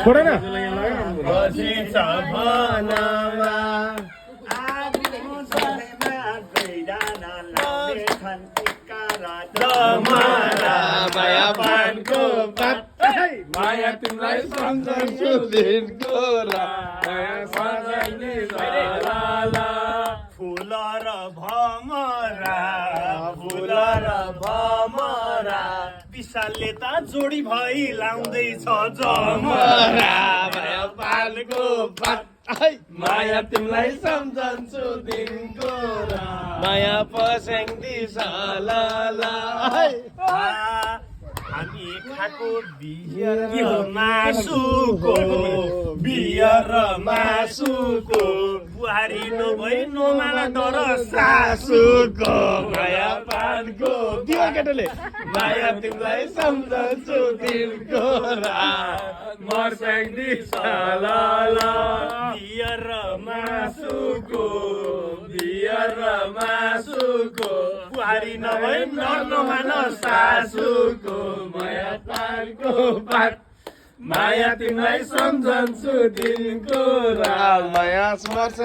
छोड न माया पानको पात माया तिमीलाई सम्झन्छु दिनको रात माया सम्झने लाला फुल र भमरा फुल र भमरा विशालले त जोडी भई लाउँदैछ जमरा माया पानको पात माया तिमीलाई सम्झन्छु दिनको रात माया पस्याङ्दिछ लाला हामी खाएको बियर मासुको बियर मासुको बुहारी नभई नमाला तर सासुको माया पानको दियो केटोले माया तिमीलाई सम्झन्छु दिनको रात मर्स्याङ्दिछ लाला बियर मासुको बियर मासुको बुहारी नभई नमान सासुको माया पानको पात माया तिमीलाई सम्झन्छु दिनको रात माया स्मर्छ